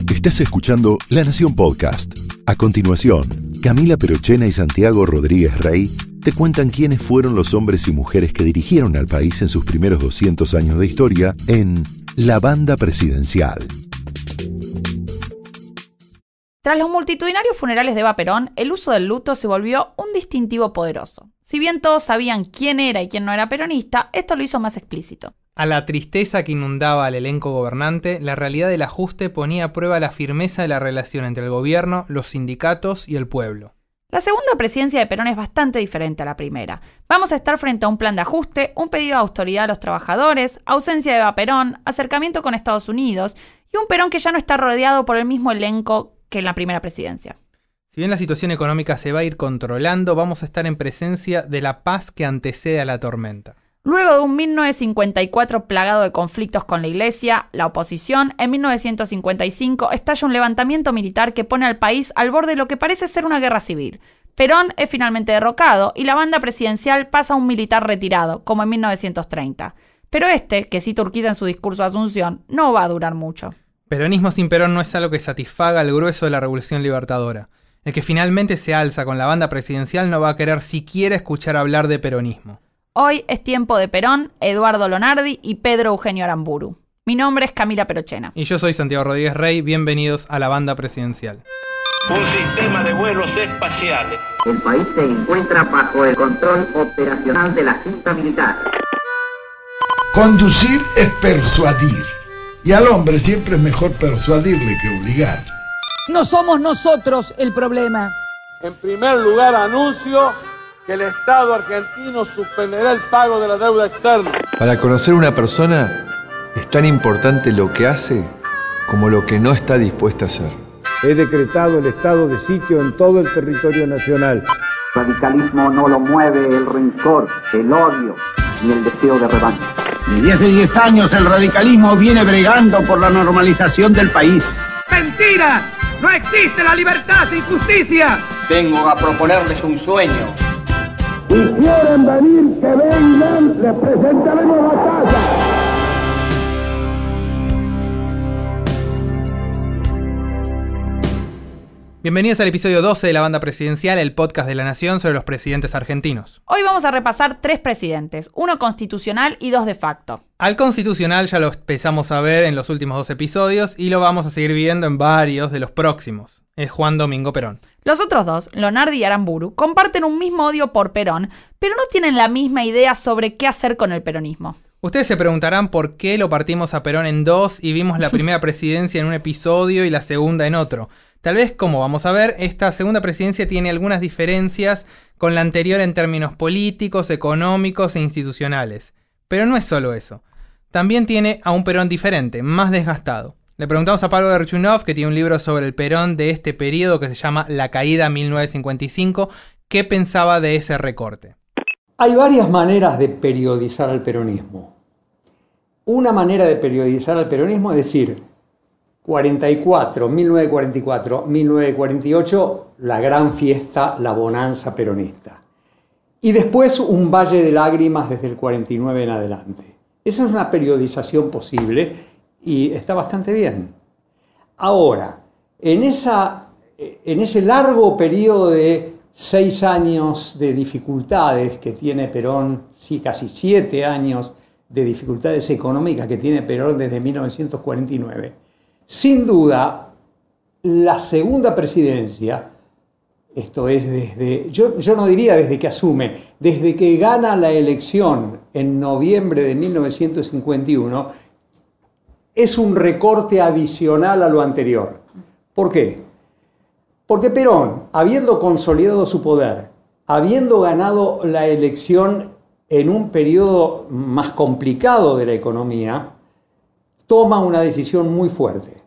Estás escuchando La Nación Podcast. A continuación, Camila Perochena y Santiago Rodríguez Rey te cuentan quiénes fueron los hombres y mujeres que dirigieron al país en sus primeros 200 años de historia en La Banda Presidencial. Tras los multitudinarios funerales de Eva Perón, el uso del luto se volvió un distintivo poderoso. Si bien todos sabían quién era y quién no era peronista, esto lo hizo más explícito. A la tristeza que inundaba al elenco gobernante, la realidad del ajuste ponía a prueba la firmeza de la relación entre el gobierno, los sindicatos y el pueblo. La segunda presidencia de Perón es bastante diferente a la primera. Vamos a estar frente a un plan de ajuste, un pedido de austeridad a los trabajadores, ausencia de Eva Perón, acercamiento con Estados Unidos y un Perón que ya no está rodeado por el mismo elenco que en la primera presidencia. Si bien la situación económica se va a ir controlando, vamos a estar en presencia de la paz que antecede a la tormenta. Luego de un 1954 plagado de conflictos con la Iglesia, la oposición, en 1955 estalla un levantamiento militar que pone al país al borde de lo que parece ser una guerra civil. Perón es finalmente derrocado y la banda presidencial pasa a un militar retirado, como en 1930. Pero que cita Urquiza en su discurso de Asunción, no va a durar mucho. Peronismo sin Perón no es algo que satisfaga al grueso de la Revolución Libertadora. El que finalmente se alza con la banda presidencial no va a querer siquiera escuchar hablar de peronismo. Hoy es tiempo de Perón, Eduardo Lonardi y Pedro Eugenio Aramburu. Mi nombre es Camila Perochena. Y yo soy Santiago Rodríguez Rey. Bienvenidos a la banda presidencial. Un sistema de vuelos espaciales. El país se encuentra bajo el control operacional de la Junta Militar. Conducir es persuadir. Y al hombre siempre es mejor persuadirle que obligar. No somos nosotros el problema. En primer lugar, anuncio que el Estado argentino suspenderá el pago de la deuda externa. Para conocer una persona es tan importante lo que hace como lo que no está dispuesta a hacer. He decretado el estado de sitio en todo el territorio nacional. El radicalismo no lo mueve el rencor, el odio ni el deseo de revancha. Desde hace 10 años el radicalismo viene bregando por la normalización del país. ¡Mentira! ¡No existe la libertad sin justicia! Vengo a proponerles un sueño. Si quieren venir, que vengan, les presentaremos batalla. Bienvenidos al episodio 12 de La Banda Presidencial, el podcast de La Nación sobre los presidentes argentinos. Hoy vamos a repasar 3 presidentes, uno constitucional y 2 de facto. Al constitucional ya lo empezamos a ver en los últimos 2 episodios y lo vamos a seguir viendo en varios de los próximos. Es Juan Domingo Perón. Los otros 2, Lonardi y Aramburu, comparten un mismo odio por Perón, pero no tienen la misma idea sobre qué hacer con el peronismo. Ustedes se preguntarán por qué lo partimos a Perón en 2 y vimos la primera presidencia en un episodio y la segunda en otro. Tal vez, como vamos a ver, esta segunda presidencia tiene algunas diferencias con la anterior en términos políticos, económicos e institucionales. Pero no es solo eso. También tiene a un Perón diferente, más desgastado. Le preguntamos a Pablo Gerchunov, que tiene un libro sobre el Perón de este periodo que se llama La Caída 1955, qué pensaba de ese recorte. Hay varias maneras de periodizar al peronismo. Una manera de periodizar al peronismo es decir, 1944, 1948, la gran fiesta, la bonanza peronista. Y después un valle de lágrimas desde el 49 en adelante. Esa es una periodización posible y está bastante bien. Ahora, en ese largo periodo de 6 años de dificultades que tiene Perón, sí, casi 7 años de dificultades económicas que tiene Perón desde 1949, sin duda, la segunda presidencia, esto es yo no diría desde que asume, desde que gana la elección en noviembre de 1951, es un recorte adicional a lo anterior. ¿Por qué? Porque Perón, habiendo consolidado su poder, habiendo ganado la elección en un periodo más complicado de la economía, toma una decisión muy fuerte: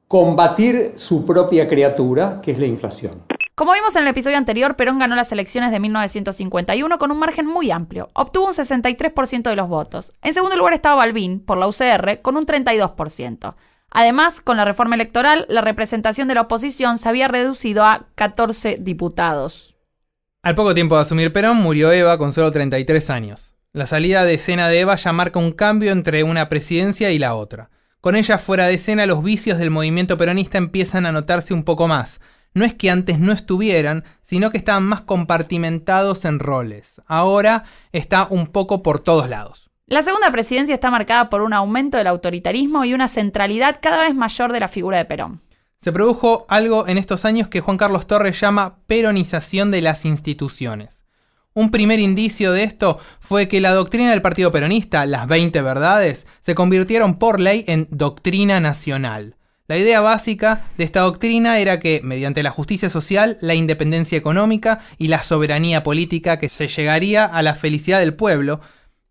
combatir su propia criatura, que es la inflación. Como vimos en el episodio anterior, Perón ganó las elecciones de 1951 con un margen muy amplio. Obtuvo un 63% de los votos. En segundo lugar estaba Balbín, por la UCR, con un 32%. Además, con la reforma electoral, la representación de la oposición se había reducido a 14 diputados. Al poco tiempo de asumir Perón, murió Eva con solo 33 años. La salida de escena de Eva ya marca un cambio entre una presidencia y la otra. Con ella fuera de escena, los vicios del movimiento peronista empiezan a notarse un poco más. No es que antes no estuvieran, sino que estaban más compartimentados en roles. Ahora está un poco por todos lados. La segunda presidencia está marcada por un aumento del autoritarismo y una centralidad cada vez mayor de la figura de Perón. Se produjo algo en estos años que Juan Carlos Torres llama peronización de las instituciones. Un primer indicio de esto fue que la doctrina del Partido Peronista, las 20 verdades, se convirtieron por ley en doctrina nacional. La idea básica de esta doctrina era que, mediante la justicia social, la independencia económica y la soberanía política, que se llegaría a la felicidad del pueblo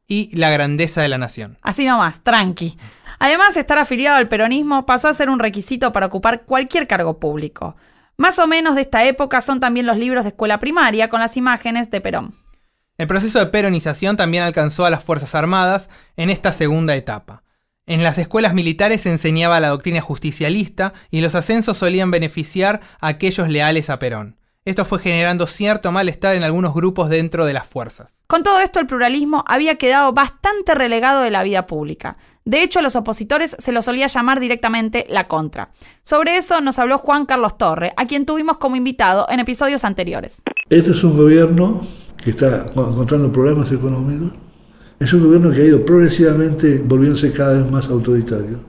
y la grandeza de la nación. Así nomás, tranqui. Además, estar afiliado al peronismo pasó a ser un requisito para ocupar cualquier cargo público. Más o menos de esta época son también los libros de escuela primaria con las imágenes de Perón. El proceso de peronización también alcanzó a las Fuerzas Armadas en esta segunda etapa. En las escuelas militares se enseñaba la doctrina justicialista y los ascensos solían beneficiar a aquellos leales a Perón. Esto fue generando cierto malestar en algunos grupos dentro de las fuerzas. Con todo esto, el pluralismo había quedado bastante relegado de la vida pública. De hecho, a los opositores se los solía llamar directamente la contra. Sobre eso nos habló Juan Carlos Torres, a quien tuvimos como invitado en episodios anteriores. Este es un gobierno que está encontrando problemas económicos. Es un gobierno que ha ido progresivamente volviéndose cada vez más autoritario,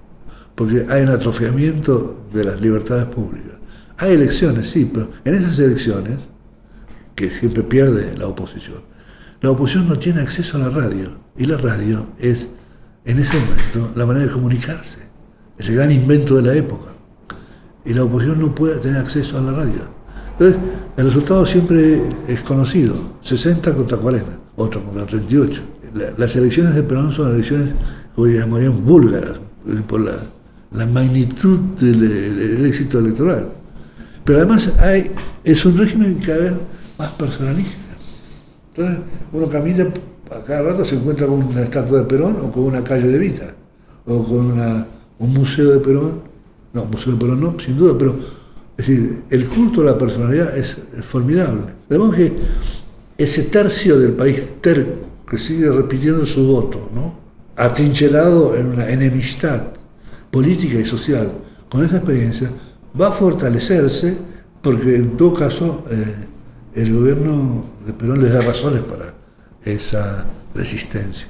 porque hay un atrofiamiento de las libertades públicas. Hay elecciones, sí, pero en esas elecciones, que siempre pierde la oposición no tiene acceso a la radio, y la radio es, en ese momento, la manera de comunicarse. Es el gran invento de la época. Y la oposición no puede tener acceso a la radio. Entonces, el resultado siempre es conocido, 60 contra 40, otro contra 38. Las elecciones de Perón son elecciones que hoy llamarían búlgaras, por la magnitud del éxito electoral. Pero además es un régimen cada vez más personalista. Entonces, uno camina, a cada rato se encuentra con una estatua de Perón o con una calle de Evita, o con un museo de Perón. No, museo de Perón no, sin duda, pero es decir, el culto a la personalidad es formidable. De modo que ese tercio del país terco que sigue repitiendo su voto, ¿no?, atrincherado en una enemistad política y social con esa experiencia, va a fortalecerse porque en todo caso el gobierno de Perón les da razones para esa resistencia.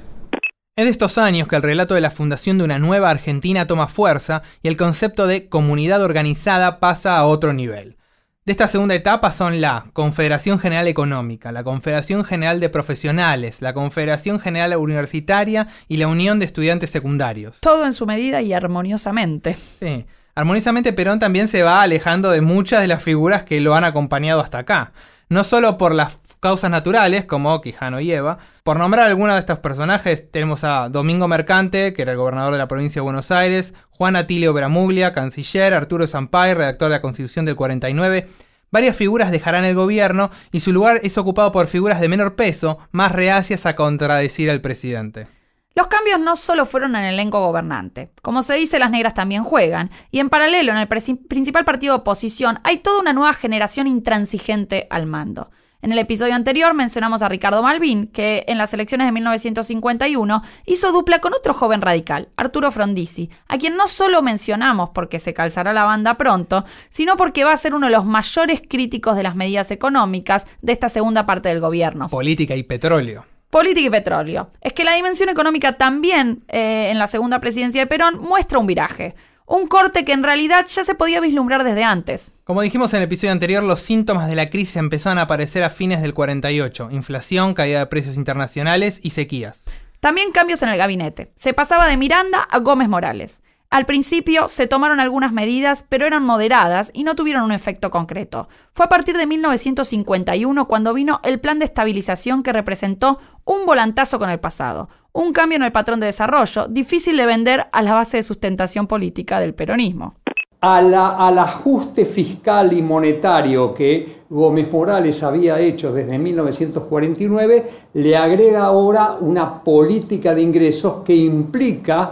Es de estos años que el relato de la fundación de una nueva Argentina toma fuerza y el concepto de comunidad organizada pasa a otro nivel. De esta segunda etapa son la Confederación General Económica, la Confederación General de Profesionales, la Confederación General Universitaria y la Unión de Estudiantes Secundarios. Todo en su medida y armoniosamente. Sí. Armoniosamente, Perón también se va alejando de muchas de las figuras que lo han acompañado hasta acá. No solo por las causas naturales, como Quijano y Eva. Por nombrar algunos de estos personajes, tenemos a Domingo Mercante, que era el gobernador de la provincia de Buenos Aires, Juan Atilio Bramuglia, canciller, Arturo Sampay, redactor de la Constitución del 49. Varias figuras dejarán el gobierno y su lugar es ocupado por figuras de menor peso, más reacias a contradecir al presidente. Los cambios no solo fueron en el elenco gobernante. Como se dice, las negras también juegan. Y en paralelo, en el principal partido de oposición, hay toda una nueva generación intransigente al mando. En el episodio anterior mencionamos a Ricardo Malvin, que en las elecciones de 1951 hizo dupla con otro joven radical, Arturo Frondizi, a quien no solo mencionamos porque se calzará la banda pronto, sino porque va a ser uno de los mayores críticos de las medidas económicas de esta segunda parte del gobierno. Política y petróleo. Política y petróleo. Es que la dimensión económica también, en la segunda presidencia de Perón, muestra un viraje. Un corte que en realidad ya se podía vislumbrar desde antes. Como dijimos en el episodio anterior, los síntomas de la crisis empezaron a aparecer a fines del 48. Inflación, caída de precios internacionales y sequías. También cambios en el gabinete. Se pasaba de Miranda a Gómez Morales. Al principio se tomaron algunas medidas, pero eran moderadas y no tuvieron un efecto concreto. Fue a partir de 1951 cuando vino el plan de estabilización que representó un volantazo con el pasado. Un cambio en el patrón de desarrollo, difícil de vender a la base de sustentación política del peronismo. Al ajuste fiscal y monetario que Gómez Morales había hecho desde 1949, le agrega ahora una política de ingresos que implica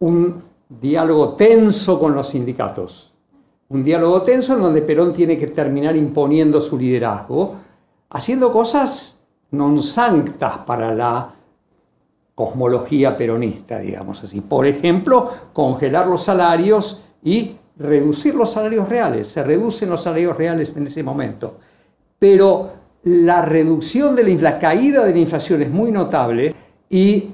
un diálogo tenso con los sindicatos. Un diálogo tenso en donde Perón tiene que terminar imponiendo su liderazgo, haciendo cosas non sanctas para la cosmología peronista, digamos así. Por ejemplo, congelar los salarios y reducir los salarios reales. Se reducen los salarios reales en ese momento. Pero la reducción de la caída de la inflación es muy notable y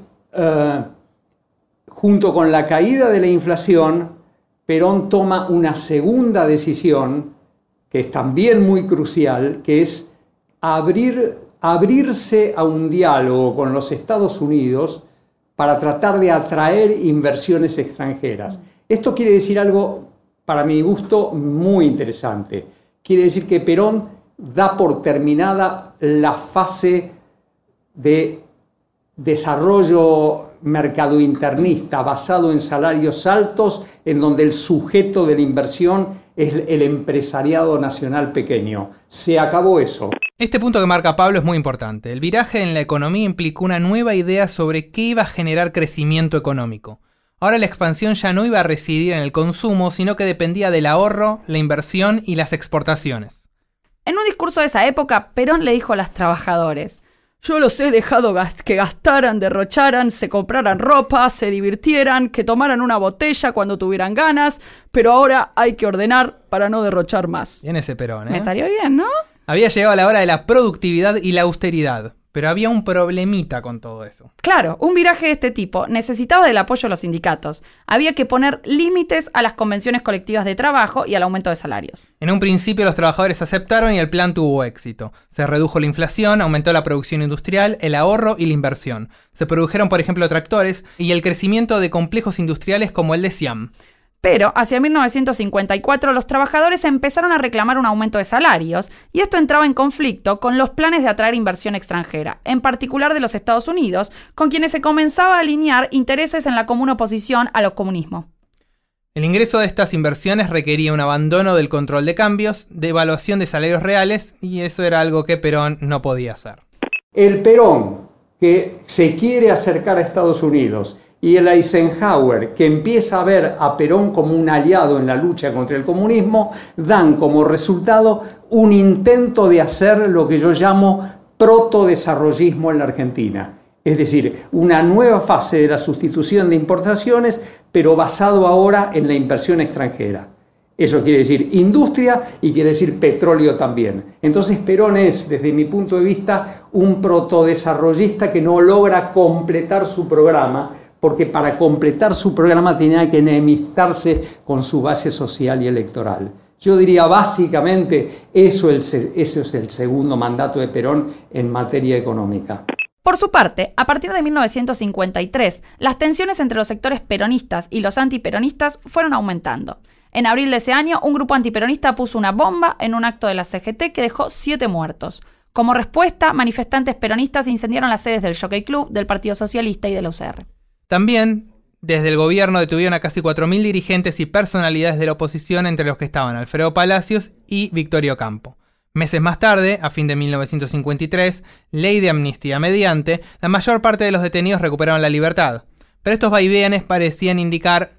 junto con la caída de la inflación, Perón toma una segunda decisión que es también muy crucial, que es abrirse a un diálogo con los Estados Unidos para tratar de atraer inversiones extranjeras. Esto quiere decir algo, para mi gusto, muy interesante. Quiere decir que Perón da por terminada la fase de desarrollo mercadointernista basado en salarios altos, en donde el sujeto de la inversión es el empresariado nacional pequeño. Se acabó eso. Este punto que marca Pablo es muy importante. El viraje en la economía implicó una nueva idea sobre qué iba a generar crecimiento económico. Ahora la expansión ya no iba a residir en el consumo, sino que dependía del ahorro, la inversión y las exportaciones. En un discurso de esa época, Perón le dijo a los trabajadores: yo los he dejado que gastaran, derrocharan, se compraran ropa, se divirtieran, que tomaran una botella cuando tuvieran ganas, pero ahora hay que ordenar para no derrochar más. Bien ese Perón, ¿eh? Me salió bien, ¿no? Había llegado la hora de la productividad y la austeridad, pero había un problemita con todo eso. Claro, un viraje de este tipo necesitaba del apoyo de los sindicatos. Había que poner límites a las convenciones colectivas de trabajo y al aumento de salarios. En un principio los trabajadores aceptaron y el plan tuvo éxito. Se redujo la inflación, aumentó la producción industrial, el ahorro y la inversión. Se produjeron, por ejemplo, tractores y el crecimiento de complejos industriales como el de Siam. Pero hacia 1954 los trabajadores empezaron a reclamar un aumento de salarios y esto entraba en conflicto con los planes de atraer inversión extranjera, en particular de los Estados Unidos, con quienes se comenzaba a alinear intereses en la común oposición a los comunismos. El ingreso de estas inversiones requería un abandono del control de cambios, devaluación de salarios reales, y eso era algo que Perón no podía hacer. El Perón, que se quiere acercar a Estados Unidos, y el Eisenhower, que empieza a ver a Perón como un aliado en la lucha contra el comunismo, dan como resultado un intento de hacer lo que yo llamo protodesarrollismo en la Argentina. Es decir, una nueva fase de la sustitución de importaciones, pero basado ahora en la inversión extranjera. Eso quiere decir industria y quiere decir petróleo también. Entonces Perón es, desde mi punto de vista, un protodesarrollista que no logra completar su programa, porque para completar su programa tenía que enemistarse con su base social y electoral. Yo diría básicamente eso es el segundo mandato de Perón en materia económica. Por su parte, a partir de 1953, las tensiones entre los sectores peronistas y los antiperonistas fueron aumentando. En abril de ese año, un grupo antiperonista puso una bomba en un acto de la CGT que dejó 7 muertos. Como respuesta, manifestantes peronistas incendiaron las sedes del Jockey Club, del Partido Socialista y de la UCR. También, desde el gobierno detuvieron a casi 4.000 dirigentes y personalidades de la oposición, entre los que estaban Alfredo Palacios y Victorio Campo. Meses más tarde, a fin de 1953, ley de amnistía mediante, la mayor parte de los detenidos recuperaron la libertad. Pero estos vaivenes parecían indicar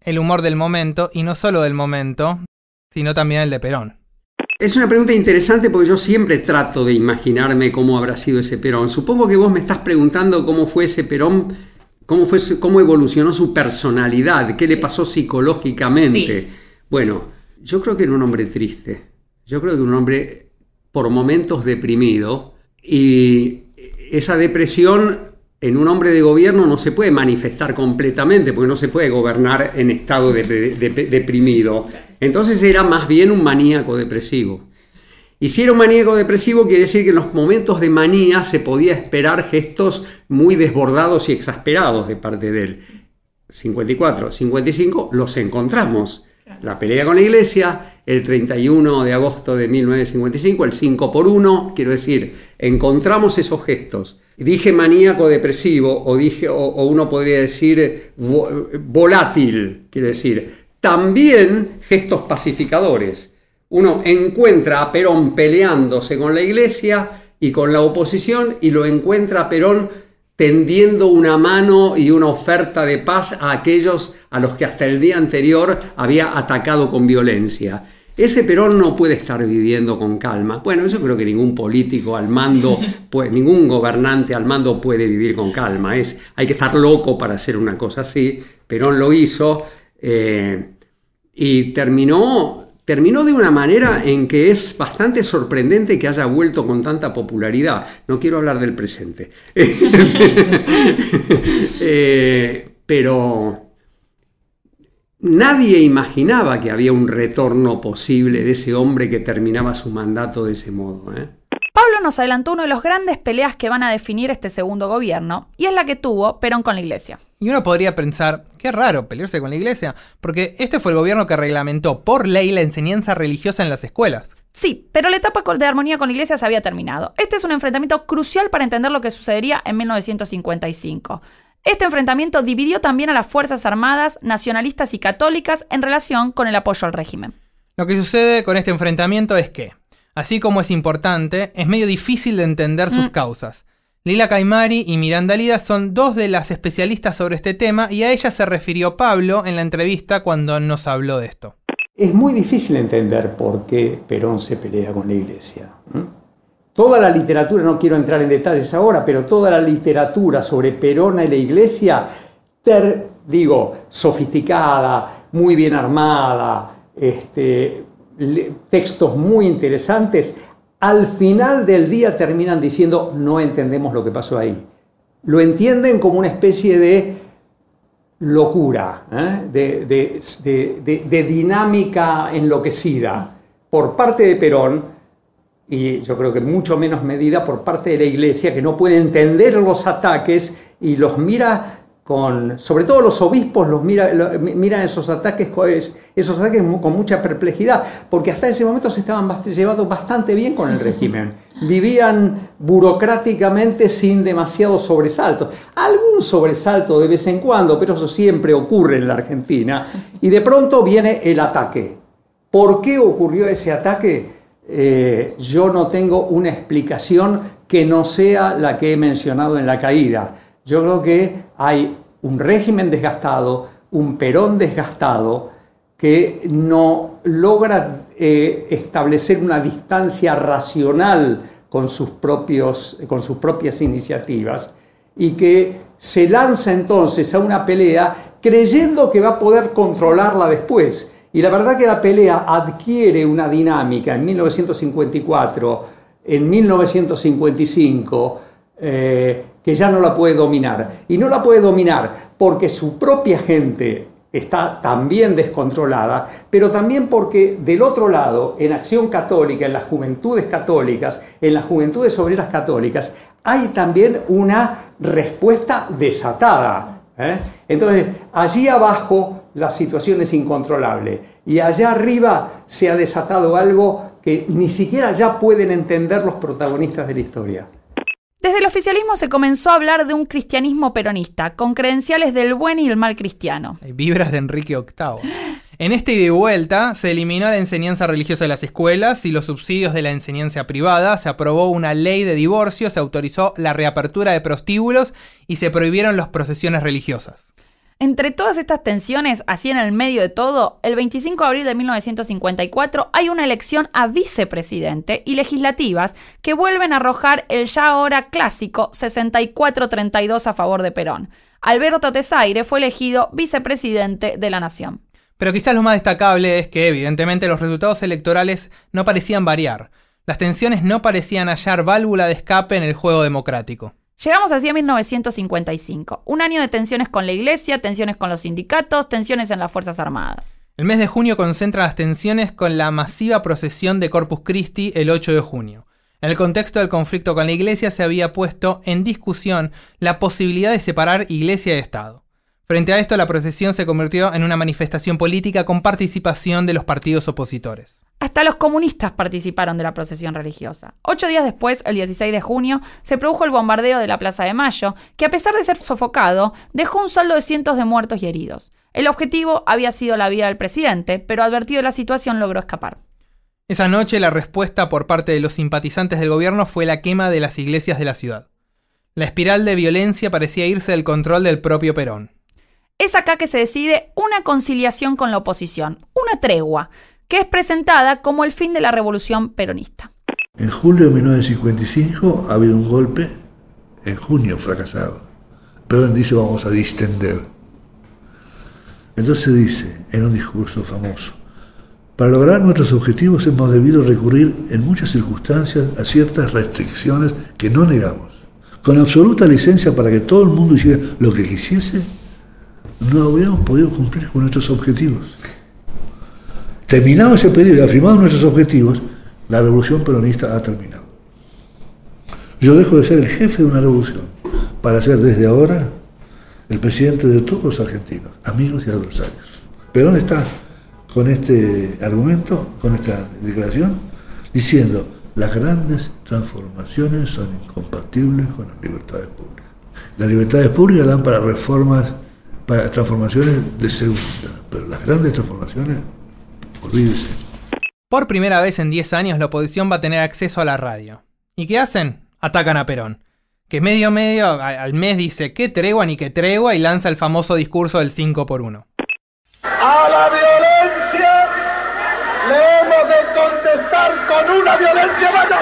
el humor del momento, y no solo del momento, sino también el de Perón. Es una pregunta interesante porque yo siempre trato de imaginarme cómo habrá sido ese Perón. Supongo que vos me estás preguntando cómo fue ese Perón. ¿Cómo evolucionó su personalidad? ¿Qué le pasó psicológicamente? Sí. Bueno, yo creo que era un hombre triste. Yo creo que un hombre por momentos deprimido. Y esa depresión en un hombre de gobierno no se puede manifestar completamente, porque no se puede gobernar en estado deprimido. Entonces era más bien un maníaco depresivo. Y si era un maníaco depresivo, quiere decir que en los momentos de manía se podía esperar gestos muy desbordados y exasperados de parte de él. 54, 55 los encontramos. La pelea con la Iglesia, el 31 de agosto de 1955, el 5x1, quiero decir, encontramos esos gestos. Dije maníaco depresivo o uno podría decir volátil, quiero decir, también gestos pacificadores. Uno encuentra a Perón peleándose con la Iglesia y con la oposición y lo encuentra a Perón tendiendo una mano y una oferta de paz a aquellos a los que hasta el día anterior había atacado con violencia. Ese Perón no puede estar viviendo con calma. Bueno, yo creo que ningún político al mando, ningún gobernante al mando puede vivir con calma. Hay que estar loco para hacer una cosa así. Perón lo hizo y terminó de una manera en que es bastante sorprendente que haya vuelto con tanta popularidad. No quiero hablar del presente. Pero nadie imaginaba que había un retorno posible de ese hombre que terminaba su mandato de ese modo, Pablo nos adelantó una de las grandes peleas que van a definir este segundo gobierno, y es la que tuvo Perón con la Iglesia. Y uno podría pensar, qué raro pelearse con la Iglesia, porque este fue el gobierno que reglamentó por ley la enseñanza religiosa en las escuelas. Sí, pero la etapa de armonía con la Iglesia se había terminado. Este es un enfrentamiento crucial para entender lo que sucedería en 1955. Este enfrentamiento dividió también a las Fuerzas Armadas, nacionalistas y católicas en relación con el apoyo al régimen. Lo que sucede con este enfrentamiento es que, así como es importante, es medio difícil de entender sus causas. Lila Caimari y Miranda Lida son dos de las especialistas sobre este tema y a ellas se refirió Pablo en la entrevista cuando nos habló de esto. Es muy difícil entender por qué Perón se pelea con la Iglesia. Toda la literatura, no quiero entrar en detalles ahora, pero toda la literatura sobre Perón y la Iglesia, sofisticada, muy bien armada, textos muy interesantes, al final del día terminan diciendo no entendemos lo que pasó ahí. Lo entienden como una especie de locura, de dinámica enloquecida por parte de Perón, y yo creo que en mucho menos medida por parte de la Iglesia, que no puede entender los ataques y los mira sobre todo los obispos miran esos ataques con mucha perplejidad, porque hasta ese momento se estaban llevando bastante bien con el régimen. Vivían burocráticamente sin demasiados sobresaltos. Algún sobresalto de vez en cuando, pero eso siempre ocurre en la Argentina. Y de pronto viene el ataque. ¿Por qué ocurrió ese ataque? Yo no tengo una explicación que no sea la que he mencionado en la caída. Yo creo que hay un régimen desgastado, un Perón desgastado, que no logra establecer una distancia racional con sus propias iniciativas y que se lanza entonces a una pelea creyendo que va a poder controlarla después. Y la verdad que la pelea adquiere una dinámica en 1954, en 1955, que ya no la puede dominar. Y no la puede dominar porque su propia gente está también descontrolada, pero también porque del otro lado, en Acción Católica, en las juventudes católicas, en las juventudes obreras católicas, hay también una respuesta desatada. Entonces, allí abajo la situación es incontrolable y allá arriba se ha desatado algo que ni siquiera ya pueden entender los protagonistas de la historia. Desde el oficialismo se comenzó a hablar de un cristianismo peronista, con credenciales del buen y el mal cristiano. Hay vibras de Enrique VIII. En este ida y vuelta se eliminó la enseñanza religiosa de las escuelas y los subsidios de la enseñanza privada, se aprobó una ley de divorcio, se autorizó la reapertura de prostíbulos y se prohibieron las procesiones religiosas. Entre todas estas tensiones, así en el medio de todo, el 25 de abril de 1954 hay una elección a vicepresidente y legislativas que vuelven a arrojar el ya ahora clásico 64-32 a favor de Perón. Alberto Tesaire fue elegido vicepresidente de la Nación. Pero quizás lo más destacable es que, evidentemente, los resultados electorales no parecían variar. Las tensiones no parecían hallar válvula de escape en el juego democrático. Llegamos así a 1955, un año de tensiones con la Iglesia, tensiones con los sindicatos, tensiones en las Fuerzas Armadas. El mes de junio concentra las tensiones con la masiva procesión de Corpus Christi el 8 de junio. En el contexto del conflicto con la Iglesia se había puesto en discusión la posibilidad de separar Iglesia y Estado. Frente a esto, la procesión se convirtió en una manifestación política con participación de los partidos opositores. Hasta los comunistas participaron de la procesión religiosa. 8 días después, el 16 de junio, se produjo el bombardeo de la Plaza de Mayo, que a pesar de ser sofocado, dejó un saldo de cientos de muertos y heridos. El objetivo había sido la vida del presidente, pero advertido de la situación logró escapar. Esa noche, la respuesta por parte de los simpatizantes del gobierno fue la quema de las iglesias de la ciudad. La espiral de violencia parecía irse del control del propio Perón. Es acá que se decide una conciliación con la oposición, una tregua, que es presentada como el fin de la revolución peronista. En julio de 1955 ha habido un golpe, en junio fracasado. Perón dice vamos a distender. Entonces dice, en un discurso famoso, para lograr nuestros objetivos hemos debido recurrir en muchas circunstancias a ciertas restricciones que no negamos. Con absoluta licencia para que todo el mundo hiciera lo que quisiese, no habríamos podido cumplir con nuestros objetivos. Terminado ese periodo y afirmados nuestros objetivos, la revolución peronista ha terminado. Yo dejo de ser el jefe de una revolución para ser desde ahora el presidente de todos los argentinos, amigos y adversarios. Perón está con este argumento, con esta declaración, diciendo las grandes transformaciones son incompatibles con las libertades públicas. Las libertades públicas dan para reformas, para transformaciones de segunda, pero las grandes transformaciones, olvídese. Por primera vez en 10 años la oposición va a tener acceso a la radio. ¿Y qué hacen? Atacan a Perón, que medio al mes dice qué tregua ni qué tregua y lanza el famoso discurso del 5x1. A la violencia le hemos de contestar con una violencia mayor.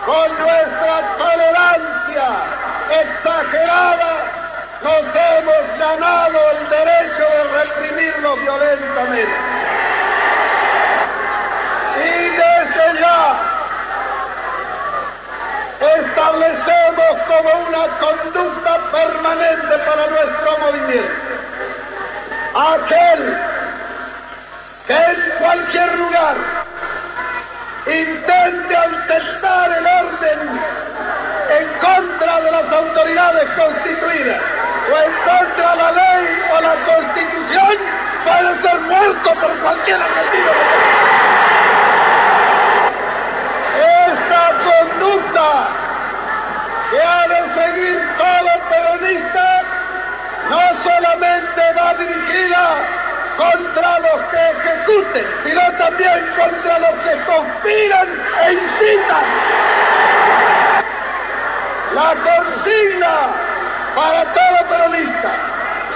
Con nuestra tolerancia exagerada, nos hemos ganado el derecho de reprimirlo violentamente. Y desde ya establecemos como una conducta permanente para nuestro movimiento. Aquel que en cualquier lugar intente alterar el orden en contra de las autoridades constituidas o en contra de la ley o la Constitución puede ser muerto por cualquier argentino. Esta conducta que ha de seguir todo peronista no solamente va dirigida contra los que ejecuten, sino también contra los que conspiran e incitan. La consigna para todo peronista,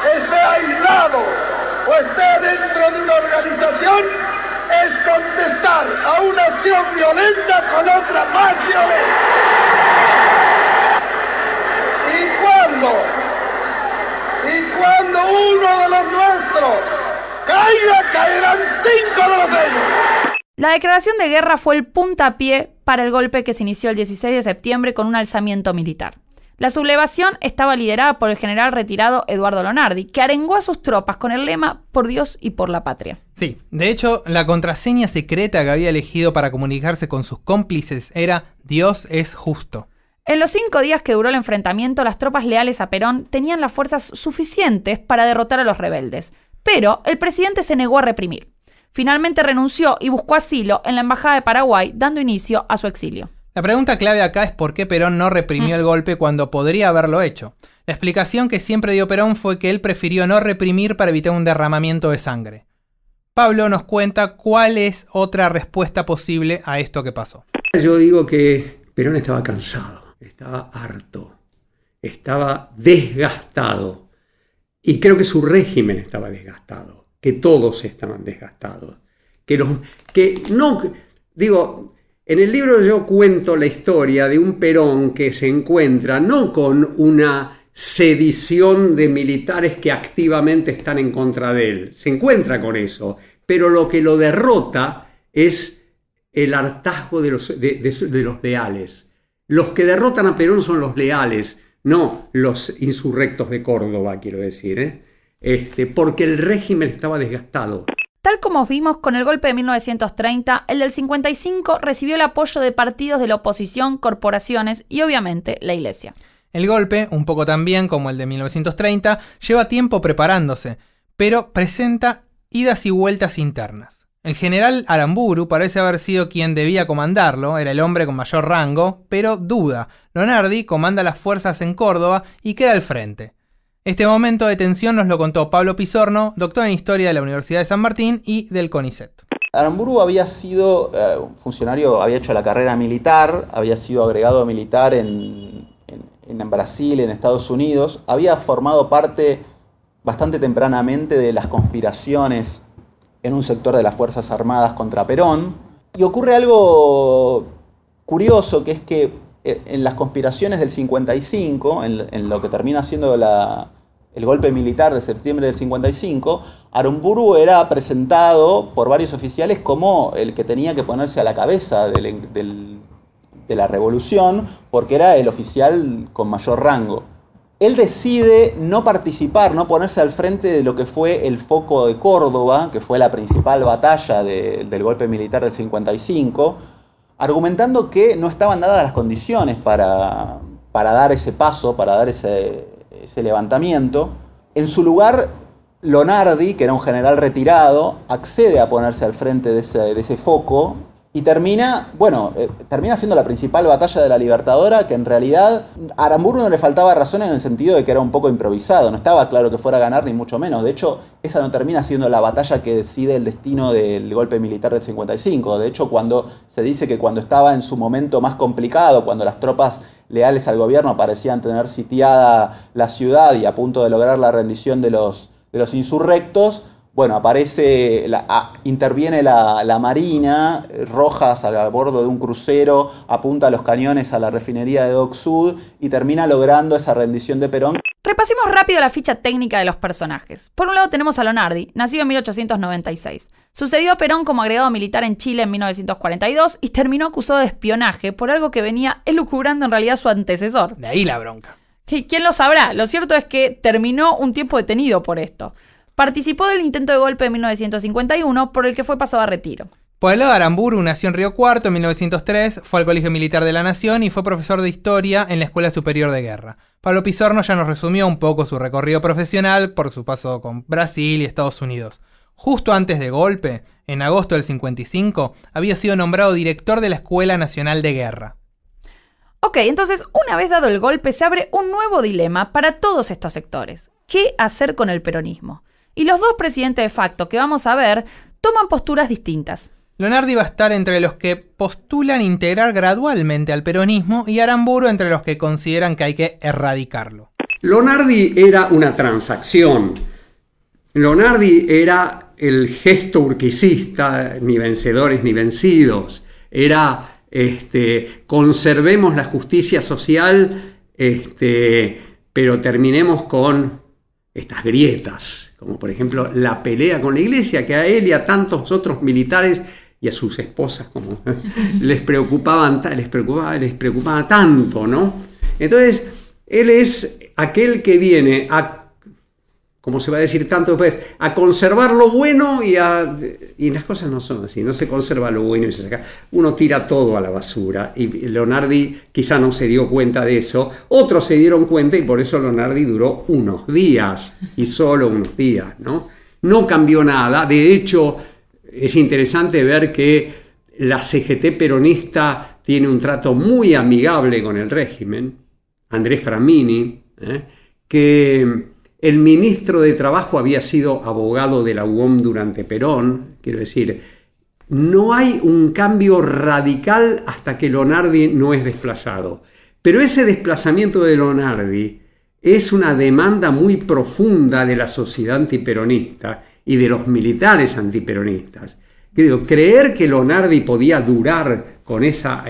esté aislado o esté dentro de una organización, es contestar a una acción violenta con otra más violenta. Y cuando uno de los nuestros caiga, caerán 5 de los de ellos. La declaración de guerra fue el puntapié para el golpe que se inició el 16 de septiembre con un alzamiento militar. La sublevación estaba liderada por el general retirado Eduardo Lonardi, que arengó a sus tropas con el lema "por Dios y por la patria". Sí, de hecho, la contraseña secreta que había elegido para comunicarse con sus cómplices era "Dios es justo". En los 5 días que duró el enfrentamiento, las tropas leales a Perón tenían las fuerzas suficientes para derrotar a los rebeldes, pero el presidente se negó a reprimir. Finalmente renunció y buscó asilo en la Embajada de Paraguay, dando inicio a su exilio. La pregunta clave acá es por qué Perón no reprimió el golpe cuando podría haberlo hecho. La explicación que siempre dio Perón fue que él prefirió no reprimir para evitar un derramamiento de sangre. Pablo nos cuenta cuál es otra respuesta posible a esto que pasó. Yo digo que Perón estaba cansado, estaba harto, estaba desgastado. Y creo que su régimen estaba desgastado, que todos estaban desgastados. En el libro yo cuento la historia de un Perón que se encuentra no con una sedición de militares que activamente están en contra de él, se encuentra con eso, pero lo que lo derrota es el hartazgo de los leales. Los que derrotan a Perón son los leales, no los insurrectos de Córdoba, quiero decir, porque el régimen estaba desgastado. Tal como vimos con el golpe de 1930, el del 55 recibió el apoyo de partidos de la oposición, corporaciones y obviamente la Iglesia. El golpe, un poco también como el de 1930, lleva tiempo preparándose, pero presenta idas y vueltas internas. El general Aramburu parece haber sido quien debía comandarlo, era el hombre con mayor rango, pero duda. Lonardi comanda las fuerzas en Córdoba y queda al frente. Este momento de tensión nos lo contó Pablo Pisorno, doctor en Historia de la Universidad de San Martín y del CONICET. Aramburu había sido un funcionario, había hecho la carrera militar, había sido agregado militar en en Brasil, en Estados Unidos, había formado parte bastante tempranamente de las conspiraciones en un sector de las Fuerzas Armadas contra Perón. Y ocurre algo curioso, que es que en las conspiraciones del 55, en lo que termina siendo el golpe militar de septiembre del 55, Aramburu era presentado por varios oficiales como el que tenía que ponerse a la cabeza de la revolución, porque era el oficial con mayor rango. Él decide no participar, no ponerse al frente de lo que fue el foco de Córdoba, que fue la principal batalla del golpe militar del 55, argumentando que no estaban dadas las condiciones para dar ese paso, para dar ese levantamiento. En su lugar, Lonardi, que era un general retirado, accede a ponerse al frente de ese foco y termina siendo la principal batalla de la Libertadora, que en realidad a Aramburu no le faltaba razón en el sentido de que era un poco improvisado, no estaba claro que fuera a ganar ni mucho menos. De hecho, esa no termina siendo la batalla que decide el destino del golpe militar del 55. De hecho, cuando se dice que cuando estaba en su momento más complicado, cuando las tropas leales al gobierno parecían tener sitiada la ciudad y a punto de lograr la rendición de los insurrectos, bueno, interviene la Marina, Rojas a bordo de un crucero, apunta los cañones a la refinería de Dock Sud y termina logrando esa rendición de Perón. Repasemos rápido la ficha técnica de los personajes. Por un lado tenemos a Lonardi, nacido en 1896. Sucedió a Perón como agregado militar en Chile en 1942 y terminó acusado de espionaje por algo que venía elucubrando en realidad su antecesor. De ahí la bronca. ¿Quién lo sabrá? Lo cierto es que terminó un tiempo detenido por esto. Participó del intento de golpe de 1951, por el que fue pasado a retiro. Por el lado de Aramburu, nació en Río Cuarto en 1903, fue al Colegio Militar de la Nación y fue profesor de Historia en la Escuela Superior de Guerra. Pablo Pizorno ya nos resumió un poco su recorrido profesional por su paso con Brasil y Estados Unidos. Justo antes del golpe, en agosto del 55, había sido nombrado director de la Escuela Nacional de Guerra. Ok, entonces, una vez dado el golpe, se abre un nuevo dilema para todos estos sectores. ¿Qué hacer con el peronismo? Y los dos presidentes de facto que vamos a ver toman posturas distintas. Lonardi va a estar entre los que postulan integrar gradualmente al peronismo y Aramburu entre los que consideran que hay que erradicarlo. Lonardi era una transacción. Lonardi era el gesto urquicista, ni vencedores ni vencidos. Era conservemos la justicia social, pero terminemos con estas grietas, como por ejemplo la pelea con la iglesia, que a él y a tantos otros militares y a sus esposas como les preocupaba tanto, ¿no? Entonces, él es aquel que viene a, como se va a decir tanto después, a conservar lo bueno y las cosas no son así, no se conserva lo bueno y se saca, uno tira todo a la basura, y Lonardi quizá no se dio cuenta de eso, otros se dieron cuenta y por eso Lonardi duró unos días, y solo unos días, ¿no? No cambió nada. De hecho, es interesante ver que la CGT peronista tiene un trato muy amigable con el régimen. Andrés Framini, que el ministro de Trabajo había sido abogado de la UOM durante Perón, quiero decir, no hay un cambio radical hasta que Lonardi no es desplazado. Pero ese desplazamiento de Lonardi es una demanda muy profunda de la sociedad antiperonista y de los militares antiperonistas. Creer que Lonardi podía durar con esa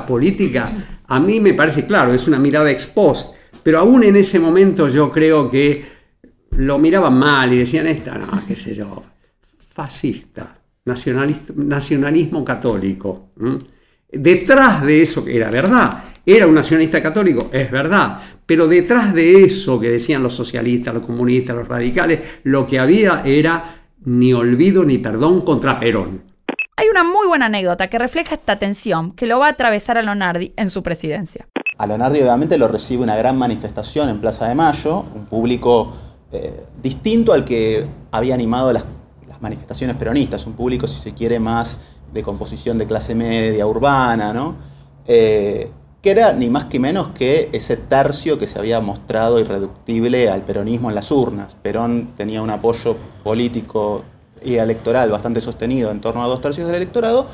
política, a mí me parece claro, es una mirada ex post. Pero aún en ese momento yo creo que lo miraban mal y decían, qué sé yo, fascista, nacionalismo católico. Detrás de eso, que era verdad, era un nacionalista católico, es verdad, pero detrás de eso que decían los socialistas, los comunistas, los radicales, lo que había era ni olvido ni perdón contra Perón. Hay una muy buena anécdota que refleja esta tensión que lo va a atravesar a Lonardi en su presidencia. A Lonardi obviamente lo recibe una gran manifestación en Plaza de Mayo, un público distinto al que había animado las manifestaciones peronistas, un público, si se quiere, más de composición de clase media, urbana, ¿no? Que era ni más que menos que ese tercio que se había mostrado irreductible al peronismo en las urnas. Perón tenía un apoyo político y electoral bastante sostenido en torno a 2/3 del electorado,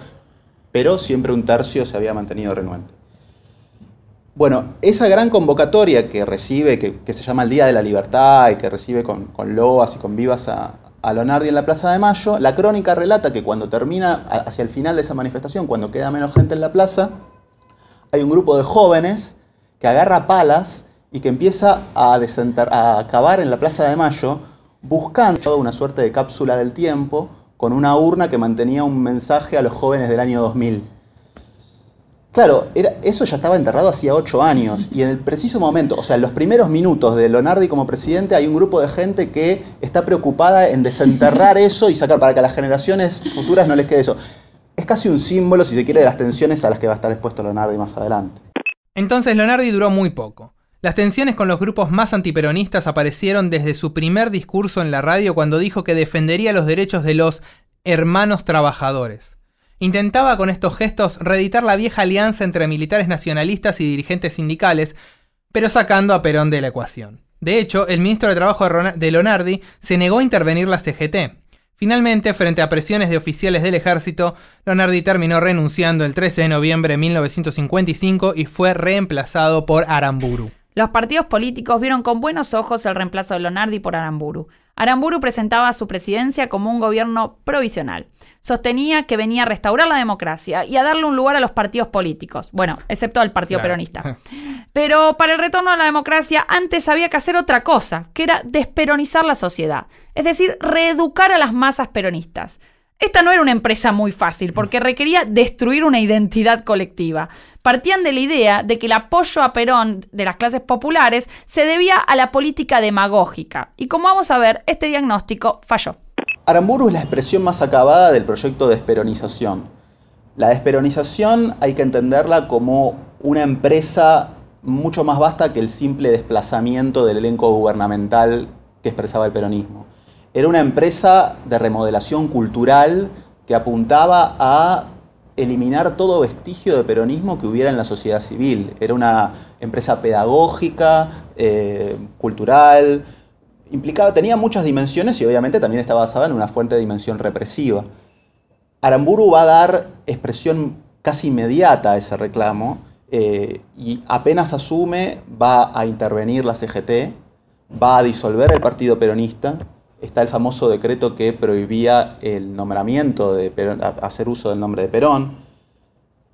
pero siempre un tercio se había mantenido renuente. Bueno, esa gran convocatoria que recibe, que se llama el Día de la Libertad y que recibe con loas y con vivas a Lonardi en la Plaza de Mayo, la crónica relata que cuando termina, hacia el final de esa manifestación, cuando queda menos gente en la plaza, hay un grupo de jóvenes que agarra palas y que empieza a cavar en la Plaza de Mayo buscando una suerte de cápsula del tiempo con una urna que mantenía un mensaje a los jóvenes del año 2000. Claro, eso ya estaba enterrado hacía 8 años y en el preciso momento, o sea, en los primeros minutos de Lonardi como presidente hay un grupo de gente que está preocupada en desenterrar eso y sacar para que a las generaciones futuras no les quede eso. Es casi un símbolo, si se quiere, de las tensiones a las que va a estar expuesto Lonardi más adelante. Entonces Lonardi duró muy poco. Las tensiones con los grupos más antiperonistas aparecieron desde su primer discurso en la radio cuando dijo que defendería los derechos de los hermanos trabajadores. Intentaba con estos gestos reeditar la vieja alianza entre militares nacionalistas y dirigentes sindicales, pero sacando a Perón de la ecuación. De hecho, el ministro de Trabajo de Lonardi se negó a intervenir la CGT. Finalmente, frente a presiones de oficiales del ejército, Lonardi terminó renunciando el 13 de noviembre de 1955 y fue reemplazado por Aramburu. Los partidos políticos vieron con buenos ojos el reemplazo de Lonardi por Aramburu. Aramburu presentaba su presidencia como un gobierno provisional. Sostenía que venía a restaurar la democracia y a darle un lugar a los partidos políticos. Bueno, excepto al Partido Peronista. Pero para el retorno a la democracia antes había que hacer otra cosa, que era desperonizar la sociedad. Es decir, reeducar a las masas peronistas. Esta no era una empresa muy fácil, porque requería destruir una identidad colectiva. Partían de la idea de que el apoyo a Perón de las clases populares se debía a la política demagógica. Y como vamos a ver, este diagnóstico falló. Aramburu es la expresión más acabada del proyecto de desperonización. La desperonización hay que entenderla como una empresa mucho más vasta que el simple desplazamiento del elenco gubernamental que expresaba el peronismo. Era una empresa de remodelación cultural que apuntaba a eliminar todo vestigio de peronismo que hubiera en la sociedad civil. Era una empresa pedagógica, cultural, tenía muchas dimensiones y obviamente también estaba basada en una fuerte dimensión represiva. Aramburu va a dar expresión casi inmediata a ese reclamo y apenas asume va a intervenir la CGT, va a disolver el partido peronista. Está el famoso decreto que prohibía el nombramiento de Perón, hacer uso del nombre de Perón.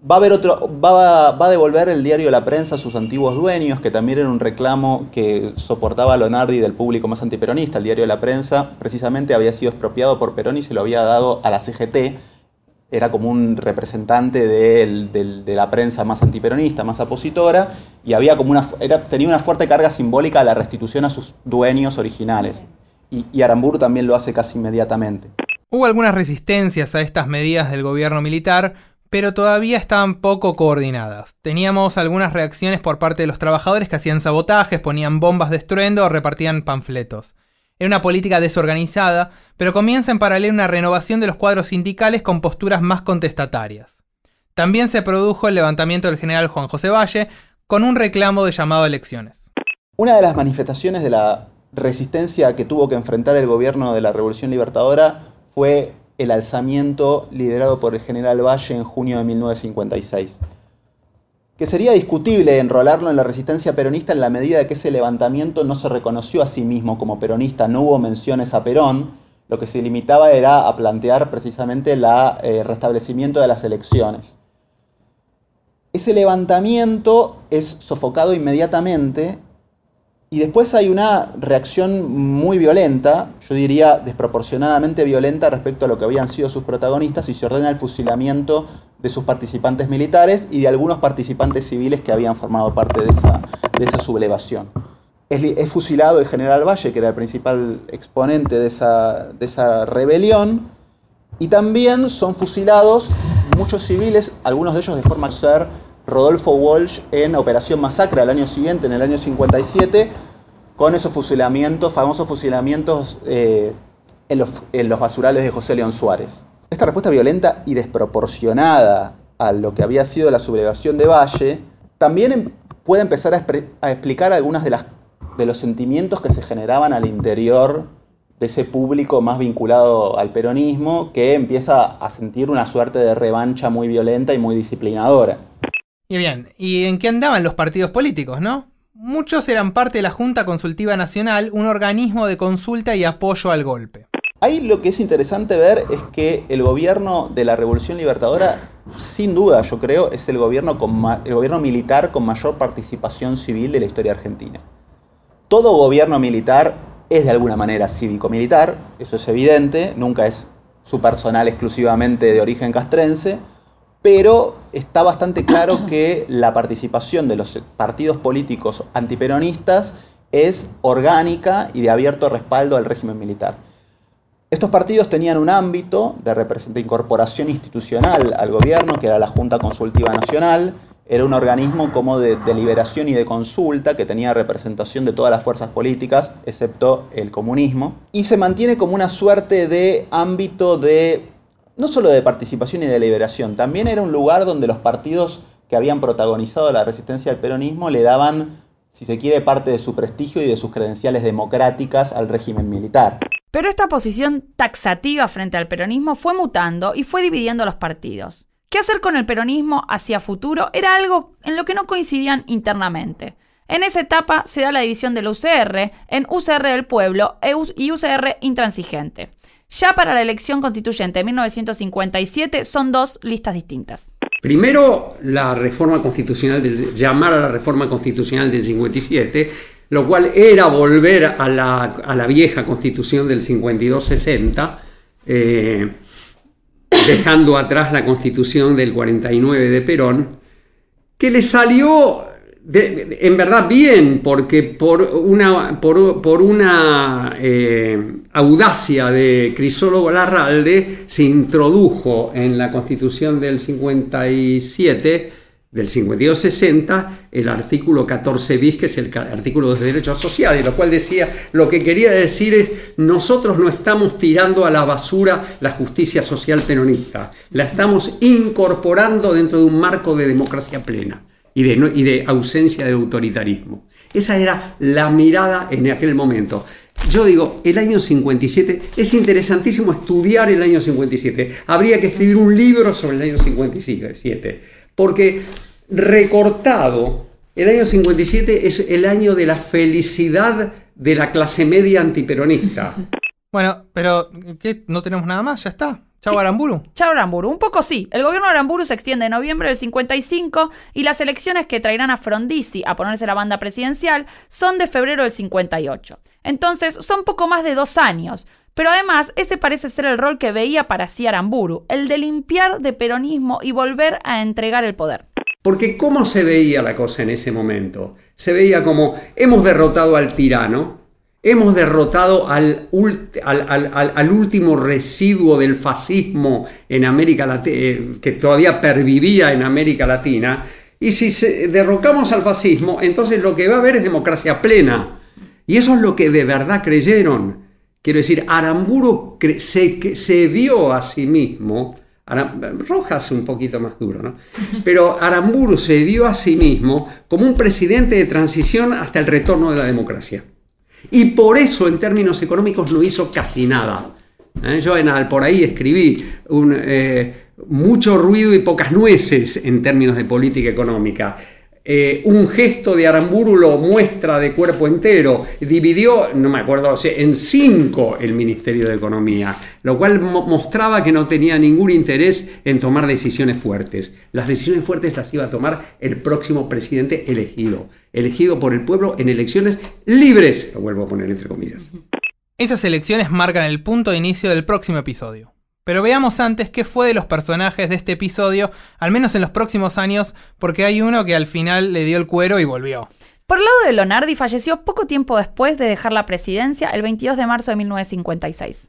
Va a devolver el diario La Prensa a sus antiguos dueños, que también era un reclamo que soportaba Lonardi del público más antiperonista. El diario La Prensa precisamente había sido expropiado por Perón y se lo había dado a la CGT. Era como un representante de la prensa más antiperonista, más opositora, y había como tenía una fuerte carga simbólica a la restitución a sus dueños originales. Y Aramburu también lo hace casi inmediatamente. Hubo algunas resistencias a estas medidas del gobierno militar, pero todavía estaban poco coordinadas. Teníamos algunas reacciones por parte de los trabajadores que hacían sabotajes, ponían bombas de estruendo o repartían panfletos. Era una política desorganizada, pero comienza en paralelo una renovación de los cuadros sindicales con posturas más contestatarias. También se produjo el levantamiento del general Juan José Valle con un reclamo de llamado a elecciones. Una de las manifestaciones de la resistencia que tuvo que enfrentar el gobierno de la Revolución Libertadora fue el alzamiento liderado por el general Valle en junio de 1956. Que sería discutible enrolarlo en la resistencia peronista en la medida de que ese levantamiento no se reconoció a sí mismo como peronista, no hubo menciones a Perón, lo que se limitaba era a plantear precisamente el restablecimiento de las elecciones. Ese levantamiento es sofocado inmediatamente y después hay una reacción muy violenta, yo diría desproporcionadamente violenta respecto a lo que habían sido sus protagonistas, y se ordena el fusilamiento de sus participantes militares y de algunos participantes civiles que habían formado parte de esa sublevación. Es fusilado el general Valle, que era el principal exponente de esa rebelión, y también son fusilados muchos civiles, algunos de ellos de forma ser Rodolfo Walsh en Operación Masacre al año siguiente, en el año 57, con esos fusilamientos, famosos fusilamientos en los basurales de José León Suárez. Esta respuesta violenta y desproporcionada a lo que había sido la sublevación de Valle también puede empezar a explicar algunas de los sentimientos que se generaban al interior de ese público más vinculado al peronismo, que empieza a sentir una suerte de revancha muy violenta y muy disciplinadora. Y bien, ¿y en qué andaban los partidos políticos, no? Muchos eran parte de la Junta Consultiva Nacional, un organismo de consulta y apoyo al golpe. Ahí lo que es interesante ver es que el gobierno de la Revolución Libertadora, sin duda yo creo, es el gobierno militar con mayor participación civil de la historia argentina. Todo gobierno militar es de alguna manera cívico-militar, eso es evidente, nunca es su personal exclusivamente de origen castrense, pero está bastante claro que la participación de los partidos políticos antiperonistas es orgánica y de abierto respaldo al régimen militar. Estos partidos tenían un ámbito de incorporación institucional al gobierno, que era la Junta Consultiva Nacional, era un organismo como de deliberación y de consulta que tenía representación de todas las fuerzas políticas, excepto el comunismo, y se mantiene como una suerte de ámbito de, no solo de participación y de deliberación, también era un lugar donde los partidos que habían protagonizado la resistencia al peronismo le daban, si se quiere, parte de su prestigio y de sus credenciales democráticas al régimen militar. Pero esta posición taxativa frente al peronismo fue mutando y fue dividiendo a los partidos. ¿Qué hacer con el peronismo hacia futuro? Era algo en lo que no coincidían internamente. En esa etapa se da la división de la UCR en UCR del Pueblo y UCR Intransigente. Ya para la elección constituyente de 1957 son dos listas distintas. Primero, la reforma constitucional, llamar a la reforma constitucional del 57, lo cual era volver a la vieja constitución del 52-60, dejando atrás la constitución del 49 de Perón, que le salió en verdad bien, porque por una audacia de Crisólogo Larralde se introdujo en la constitución del 57, del 52-60, el artículo 14 bis, que es el artículo de derechos sociales, lo cual decía, lo que quería decir es, nosotros no estamos tirando a la basura la justicia social peronista, la estamos incorporando dentro de un marco de democracia plena y de ausencia de autoritarismo. Esa era la mirada en aquel momento. Yo digo, el año 57, es interesantísimo estudiar el año 57. Habría que escribir un libro sobre el año 57, porque recortado, el año 57 es el año de la felicidad de la clase media antiperonista. Bueno, pero ¿qué? ¿No tenemos nada más? ¿Ya está? ¿Chau, sí. Aramburu? Chau, Aramburu. Un poco sí. El gobierno de Aramburu se extiende en noviembre del 55 y las elecciones que traerán a Frondizi a ponerse la banda presidencial son de febrero del 58. Entonces son poco más de 2 años. Pero además ese parece ser el rol que veía para sí Aramburu, el de limpiar de peronismo y volver a entregar el poder. Porque ¿cómo se veía la cosa en ese momento? Se veía como, hemos derrotado al tirano, hemos derrotado al último residuo del fascismo en América Latina, que todavía pervivía en América Latina, y si derrocamos al fascismo, entonces lo que va a haber es democracia plena. Y eso es lo que de verdad creyeron. Quiero decir, Aramburu se vio a sí mismo, Rojas un poquito más duro, ¿no? Pero Aramburu se vio a sí mismo como un presidente de transición hasta el retorno de la democracia. Y por eso, en términos económicos, no hizo casi nada. Yo por ahí escribí mucho ruido y pocas nueces en términos de política económica. Un gesto de Aramburu lo muestra de cuerpo entero. Dividió, no me acuerdo, en 5 el Ministerio de Economía, lo cual mostraba que no tenía ningún interés en tomar decisiones fuertes. Las decisiones fuertes las iba a tomar el próximo presidente elegido por el pueblo en elecciones libres, lo vuelvo a poner entre comillas. Esas elecciones marcan el punto de inicio del próximo episodio. Pero veamos antes qué fue de los personajes de este episodio, al menos en los próximos años, porque hay uno que al final le dio el cuero y volvió. Por el lado de Lonardi, falleció poco tiempo después de dejar la presidencia, el 22 de marzo de 1956.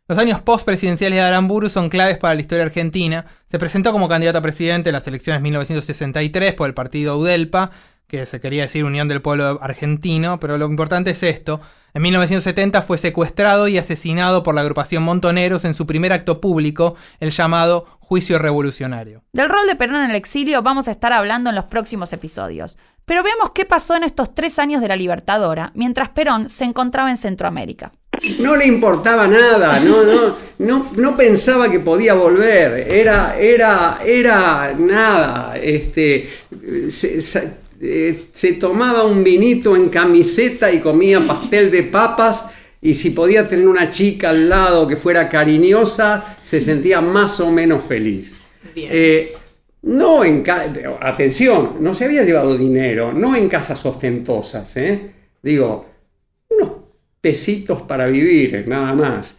Los años post-presidenciales de Aramburu son claves para la historia argentina. Se presentó como candidato a presidente en las elecciones de 1963 por el partido UDELPA, que se quería decir Unión del Pueblo Argentino, pero lo importante es esto. En 1970 fue secuestrado y asesinado por la agrupación Montoneros en su primer acto público, el llamado Juicio Revolucionario. Del rol de Perón en el exilio vamos a estar hablando en los próximos episodios. Pero veamos qué pasó en estos 3 años de la Libertadora, mientras Perón se encontraba en Centroamérica. No le importaba nada, no pensaba que podía volver, era nada, se tomaba un vinito en camiseta y comía pastel de papas, y si podía tener una chica al lado que fuera cariñosa, se sentía más o menos feliz. Atención, no se había llevado dinero, no en casas ostentosas, digo, unos pesitos para vivir, nada más.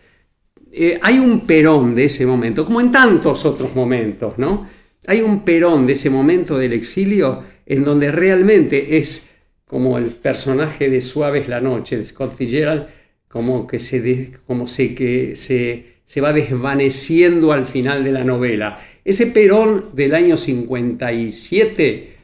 Hay un Perón de ese momento, como en tantos otros momentos, ¿no? Hay un Perón de ese momento del exilio en donde realmente es como el personaje de Suave es la noche, de Scott Fitzgerald, como que se va desvaneciendo al final de la novela. Ese Perón del año 57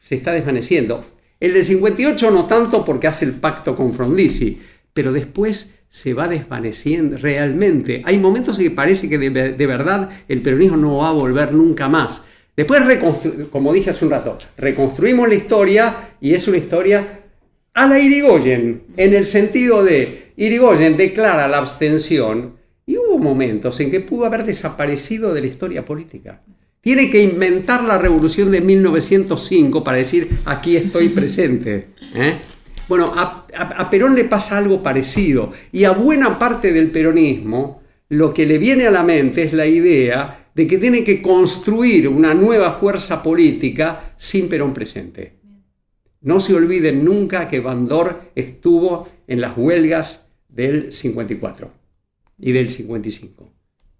se está desvaneciendo. El del 58 no tanto porque hace el pacto con Frondizi, pero después se va desvaneciendo realmente. Hay momentos en que parece que de verdad el peronismo no va a volver nunca más. Después, como dije hace un rato, reconstruimos la historia y es una historia a la Irigoyen, en el sentido de Irigoyen declara la abstención y hubo momentos en que pudo haber desaparecido de la historia política. Tiene que inventar la revolución de 1905 para decir aquí estoy presente. Bueno, a Perón le pasa algo parecido y a buena parte del peronismo lo que le viene a la mente es la idea de que tiene que construir una nueva fuerza política sin Perón presente. No se olviden nunca que Bandor estuvo en las huelgas del 54 y del 55,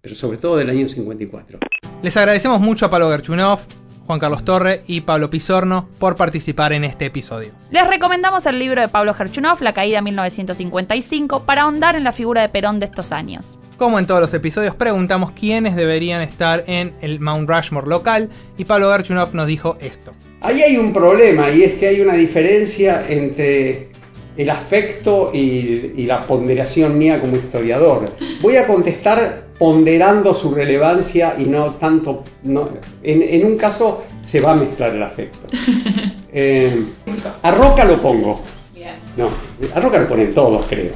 pero sobre todo del año 54. Les agradecemos mucho a Pablo Gerchunov, Juan Carlos Torre y Pablo Pisorno por participar en este episodio. Les recomendamos el libro de Pablo Gerchunov, La caída 1955, para ahondar en la figura de Perón de estos años. Como en todos los episodios, preguntamos quiénes deberían estar en el Mount Rushmore local y Pablo Gerchunov nos dijo esto. Ahí hay un problema y es que hay una diferencia entre el afecto y la ponderación mía como historiador. Voy a contestar ponderando su relevancia y no tanto... En un caso se va a mezclar el afecto. A Roca lo pongo. No, a Roca lo ponen todos, creo.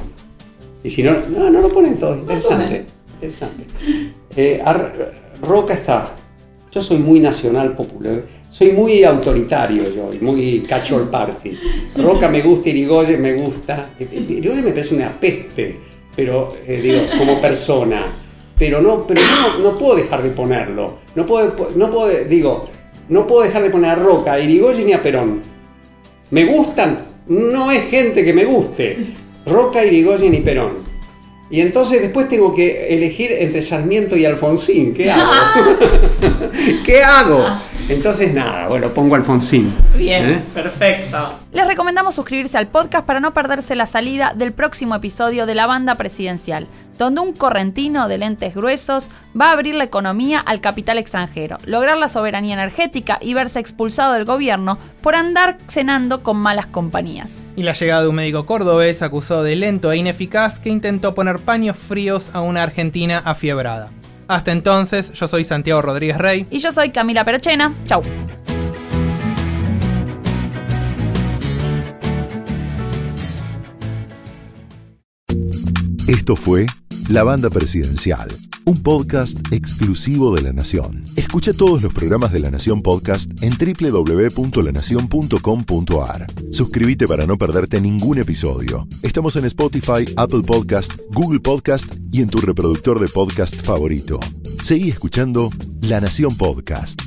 Y si no lo ponen todos. Interesante. Roca está... Yo soy muy nacional popular, soy muy autoritario yo, y muy catch all party. Roca me gusta, Irigoyen me gusta. Irigoyen me parece una peste, pero como persona. Pero no puedo dejar de ponerlo. No puedo dejar de poner a Roca, a Irigoyen y a Perón. ¿Me gustan? No es gente que me guste. Roca, Irigoyen y Perón. Y entonces después tengo que elegir entre Sarmiento y Alfonsín. ¿Qué hago? ¿Qué hago? Entonces nada, bueno, pongo Alfonsín. Bien, perfecto. Les recomendamos suscribirse al podcast para no perderse la salida del próximo episodio de La Banda Presidencial, donde un correntino de lentes gruesos va a abrir la economía al capital extranjero, lograr la soberanía energética y verse expulsado del gobierno por andar cenando con malas compañías. Y la llegada de un médico cordobés acusado de lento e ineficaz que intentó poner paños fríos a una Argentina afiebrada. Hasta entonces, yo soy Santiago Rodríguez Rey. Y yo soy Camila Perochena. Chau. Esto fue La Banda Presidencial, un podcast exclusivo de La Nación. Escucha todos los programas de La Nación Podcast en www.lanacion.com.ar. Suscríbete para no perderte ningún episodio. Estamos en Spotify, Apple Podcast, Google Podcast y en tu reproductor de podcast favorito. Seguí escuchando La Nación Podcast.